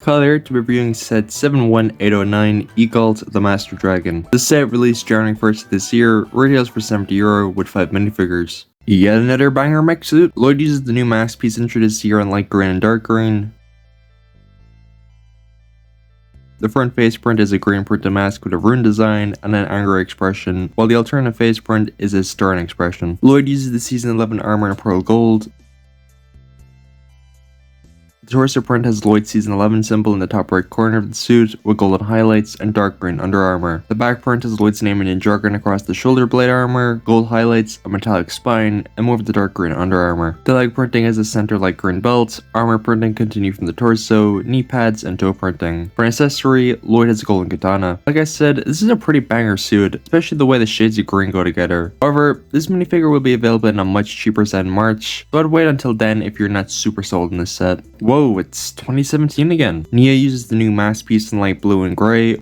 Kyle here to be reviewing set 71809 Egalt the Master Dragon. The set released January 1st of this year, retails for €70 with 5 minifigures. Yet another banger mech suit. Lloyd uses the new mask piece introduced here in light green and dark green. The front face print is a green printed mask with a rune design and an angry expression, while the alternative face print is a stern expression. Lloyd uses the season 11 armor in pearl gold. The torso print has Lloyd's season 11 symbol in the top right corner of the suit with golden highlights and dark green under armor. The back print has Lloyd's name in Ninjago across the shoulder blade armor, gold highlights, a metallic spine, and more of the dark green under armor. The leg printing has a center light green belt, armor printing continued from the torso, knee pads, and toe printing. For an accessory, Lloyd has a golden katana. Like I said, this is a pretty banger suit, especially the way the shades of green go together. However, this minifigure will be available in a much cheaper set in March, so I'd wait until then if you're not super sold on this set. Whoa, it's 2017 again. Nia uses the new mask piece in light blue and grey.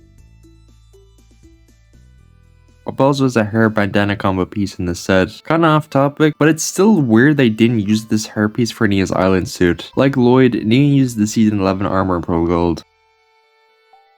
Abel's was a hair bandana combo piece in this set. Kinda off topic, but it's still weird they didn't use this hairpiece for Nia's island suit. Like Lloyd, Nia used the season 11 armor in pearl gold.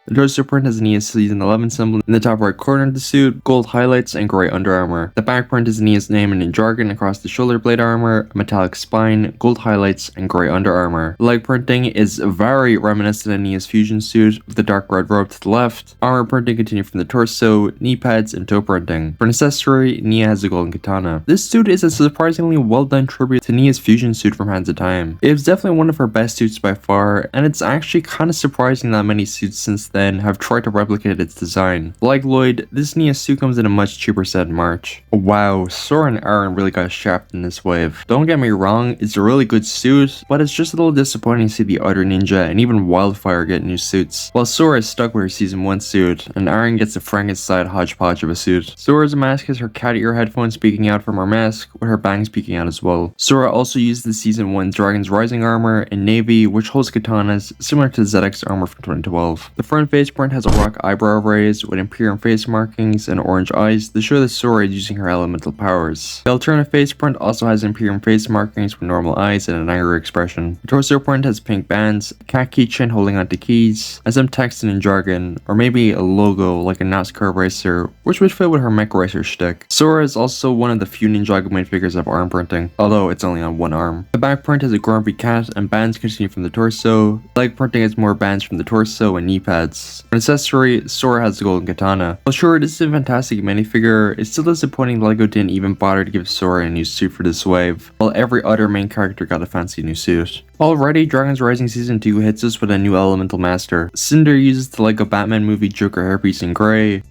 The torso print has Nia's season 11 symbol in the top right corner of the suit, gold highlights, and grey under armor. The back print is Nia's name in jargon across the shoulder blade armor, a metallic spine, gold highlights, and grey under armor. The leg printing is very reminiscent of Nia's fusion suit with the dark red robe to the left. Armor printing continued from the torso, knee pads, and toe printing. For an accessory, Nia has a golden katana. This suit is a surprisingly well done tribute to Nia's fusion suit from Hands of Time. It was definitely one of her best suits by far, and it's actually kinda surprising that many suits since then have tried to replicate its design. Like Lloyd, this Nia suit comes in a much cheaper set in March. Wow, Sora and Aaron really got shafted in this wave. Don't get me wrong, it's a really good suit, but it's just a little disappointing to see the other Ninja and even Wildfire get new suits. While Sora is stuck with her season 1 suit, and Aaron gets a Frankenstein hodgepodge of a suit. Sora's mask has her cat ear headphones peeking out from her mask, with her bangs peeking out as well. Sora also used the season 1 Dragon's Rising armor in navy, which holds katanas, similar to ZX armor from 2012. The front face print has a rock eyebrow raise with Imperium face markings and orange eyes to show that Sora is using her elemental powers. The alternative face print also has Imperium face markings with normal eyes and an angry expression. The torso print has pink bands, a cat keychain holding onto keys, and some text in jargon, or maybe a logo like a NASCAR racer, which would fit with her mech racer shtick. Sora is also one of the few Ninjago minifigures of arm printing, although it's only on one arm. The back print has a grumpy cat and bands continue from the torso. The leg printing has more bands from the torso and knee pads. For an accessory, Sora has the golden katana. While sure, this is a fantastic minifigure, it's still disappointing LEGO didn't even bother to give Sora a new suit for this wave, while every other main character got a fancy new suit. Already, Dragon's Rising Season 2 hits us with a new elemental master. Cinder uses the LEGO Batman movie Joker hairpiece in grey.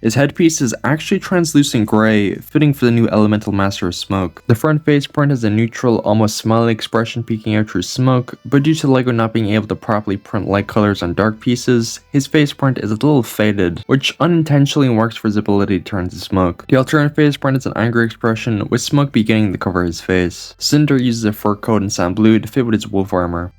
His headpiece is actually translucent grey, fitting for the new elemental master of smoke. The front face print has a neutral, almost smiley expression peeking out through smoke, but due to LEGO not being able to properly print light colors on dark pieces, his face print is a little faded, which unintentionally works for his ability to turn to smoke. The alternate face print is an angry expression, with smoke beginning to cover his face. Cinder uses a fur coat in sand blue to fit with his wolf armor.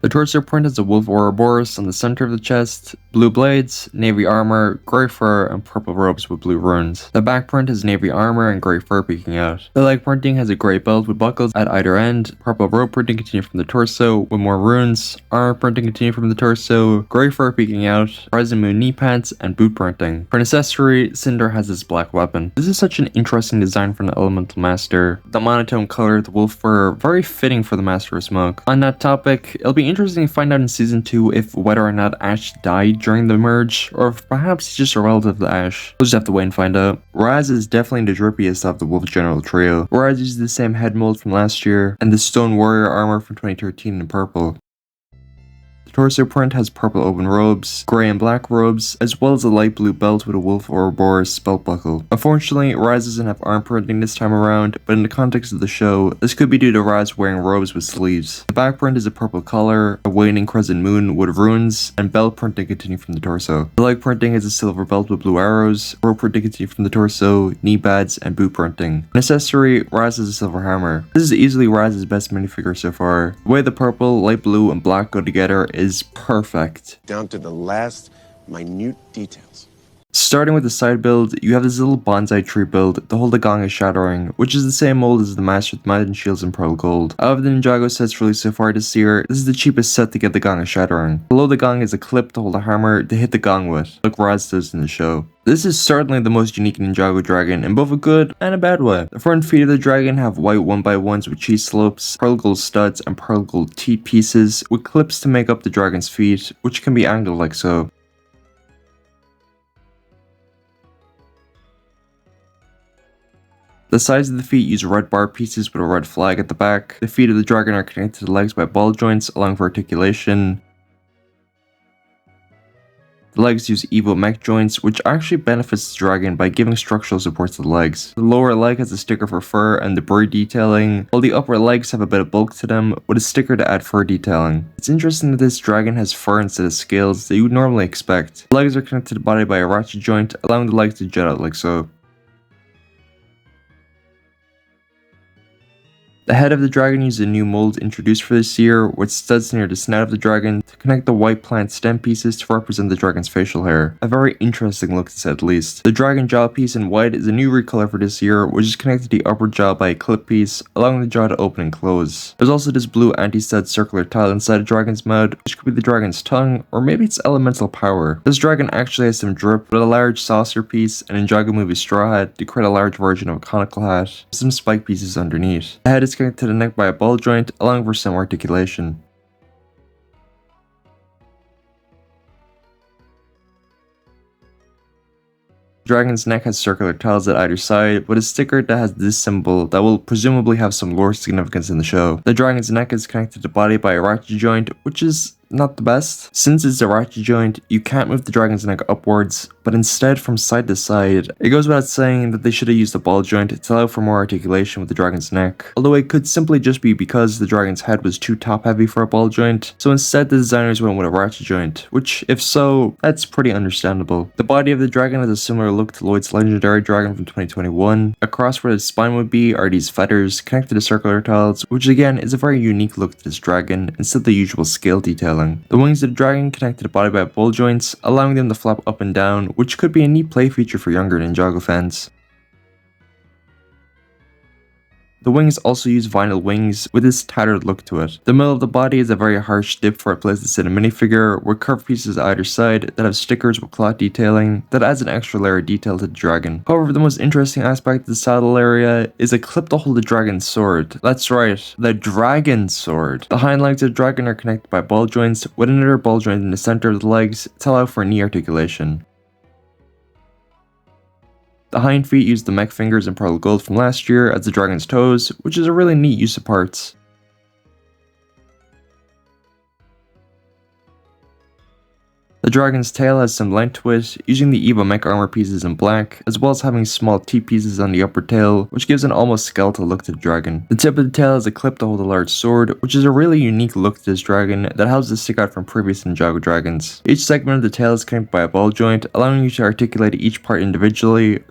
The torso print has a wolf Ouroboros on the center of the chest, blue blades, navy armor, grey fur, and purple robes with blue runes. The back print has navy armor and grey fur peeking out. The leg printing has a grey belt with buckles at either end, purple robe printing continued from the torso with more runes, armor printing continued from the torso, grey fur peeking out, Rising Moon knee pads, and boot printing. For an accessory, Cinder has his black weapon. This is such an interesting design for an elemental master. The monotone color of the wolf fur, very fitting for the Master of Smoke. On that topic, it'll be interesting to find out in season 2 if whether or not Ash died during the merge, or if perhaps he's just a relative to Ash. We'll just have to wait and find out. Raz is definitely the drippiest of the Wolf General trio. Raz uses the same head mold from last year, and the Stone Warrior armor from 2013 in purple. The torso print has purple open robes, grey and black robes, as well as a light blue belt with a wolf Ouroboros belt buckle. Unfortunately, Raz doesn't have arm printing this time around, but in the context of the show, this could be due to Raz wearing robes with sleeves. The back print is a purple color, a waning crescent moon with runes, and belt printing continued from the torso. The leg printing is a silver belt with blue arrows, robe printing continued from the torso, knee pads, and boot printing. An accessory, Raz has a silver hammer. This is easily Raz's best minifigure so far. The way the purple, light blue, and black go together is perfect. Down to the last minute details. Starting with the side build, you have this little bonsai tree build, the whole Gong is shattering, which is the same mold as the Master with Mountain Shields and Pearl Gold. Out of the Ninjago sets released so far this year, this is the cheapest set to get the Gong is shattering. Below the Gong is a clip to hold a hammer to hit the Gong with, like Raz does in the show. This is certainly the most unique Ninjago dragon in both a good and a bad way. The front feet of the dragon have white 1x1s with cheese slopes, pearl gold studs, and pearl gold teeth pieces with clips to make up the dragon's feet, which can be angled like so. The sides of the feet use red bar pieces with a red flag at the back. The feet of the dragon are connected to the legs by ball joints, allowing for articulation. The legs use Evo mech joints, which actually benefits the dragon by giving structural support to the legs. The lower leg has a sticker for fur and debris detailing, while the upper legs have a bit of bulk to them, with a sticker to add fur detailing. It's interesting that this dragon has fur instead of scales that you would normally expect. The legs are connected to the body by a ratchet joint, allowing the legs to jut out like so. The head of the dragon uses a new mold introduced for this year, with studs near the snout of the dragon to connect the white plant stem pieces to represent the dragon's facial hair. A very interesting look to say the least. The dragon jaw piece in white is a new recolor for this year, which is connected to the upper jaw by a clip piece, allowing the jaw to open and close. There's also this blue anti-stud circular tile inside the dragon's mouth, which could be the dragon's tongue, or maybe its elemental power. This dragon actually has some drip, with a large saucer piece, and Ninjago movie straw hat to create a large version of a conical hat, with some spike pieces underneath. The head is connected to the neck by a ball joint, allowing for some articulation. The dragon's neck has circular tiles at either side, with a sticker that has this symbol that will presumably have some lore significance in the show. The dragon's neck is connected to the body by a ratchet joint, which is not the best. Since it's a ratchet joint, you can't move the dragon's neck upwards, but instead from side to side. It goes without saying that they should have used a ball joint to allow for more articulation with the dragon's neck, although it could simply just be because the dragon's head was too top heavy for a ball joint, so instead the designers went with a ratchet joint, which if so, that's pretty understandable. The body of the dragon has a similar look to Lloyd's legendary dragon from 2021. Across where the spine would be are these feathers connected to circular tiles, which again is a very unique look to this dragon instead of the usual scale detailing. The wings of the dragon connect to the body by ball joints, allowing them to flap up and down, which could be a neat play feature for younger Ninjago fans. The wings also use vinyl wings with this tattered look to it. The middle of the body is a very harsh dip for a place to sit a minifigure, with curved pieces either side that have stickers with cloth detailing that adds an extra layer of detail to the dragon. However, the most interesting aspect of the saddle area is a clip to hold the dragon's sword. That's right, the dragon sword. The hind legs of the dragon are connected by ball joints, with another ball joint in the center of the legs to allow for knee articulation. The hind feet use the mech fingers and pearl gold from last year as the dragon's toes, which is a really neat use of parts. The dragon's tail has some length to it, using the Evo mech armor pieces in black, as well as having small teeth pieces on the upper tail, which gives an almost skeletal look to the dragon. The tip of the tail has a clip to hold a large sword, which is a really unique look to this dragon that helps it stick out from previous Ninjago dragons. Each segment of the tail is connected by a ball joint, allowing you to articulate each part individually.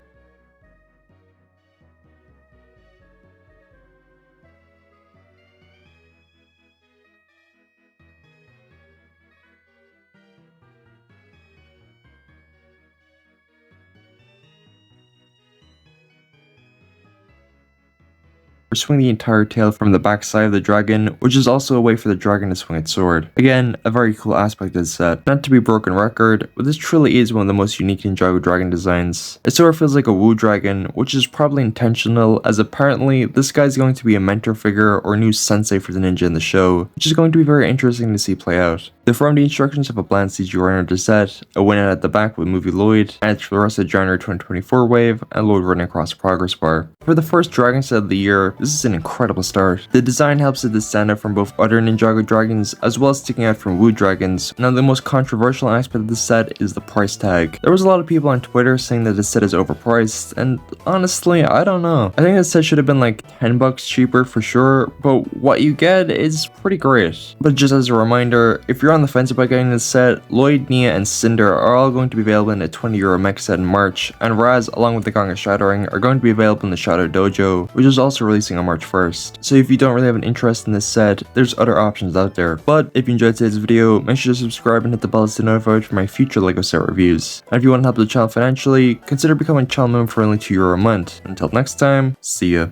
Or swing the entire tail from the back side of the dragon, which is also a way for the dragon to swing its sword. Again, a very cool aspect of the set. Not to be broken record, but this truly is one of the most unique Ninjago dragon designs. It sort of feels like a Wu dragon, which is probably intentional, as apparently this guy's going to be a mentor figure or new sensei for the ninja in the show, which is going to be very interesting to see play out. The front of the instructions have a bland CG runner to set, a winnow at the back with movie Lloyd, and it's for the rest of the January 2024 wave, and Lloyd running across the progress bar. For the first dragon set of the year, this is an incredible start. The design helps it to stand out from both other Ninjago dragons, as well as sticking out from Wu dragons. Now, the most controversial aspect of this set is the price tag. There was a lot of people on Twitter saying that this set is overpriced, and honestly, I don't know. I think this set should have been like $10 cheaper for sure, but what you get is pretty great. But just as a reminder, if you're on the fence about getting this set, Lloyd, Nia, and Cinder are all going to be available in a €20 mech set in March, and Raz, along with the Gong of Shattering, are going to be available in the Shadow Dojo, which is also releasing releasing on March 1st. So if you don't really have an interest in this set, there's other options out there. But if you enjoyed today's video, make sure to subscribe and hit the bell to stay notified for my future LEGO set reviews. And if you want to help the channel financially, consider becoming a channel member for only €2 a month. Until next time, see ya.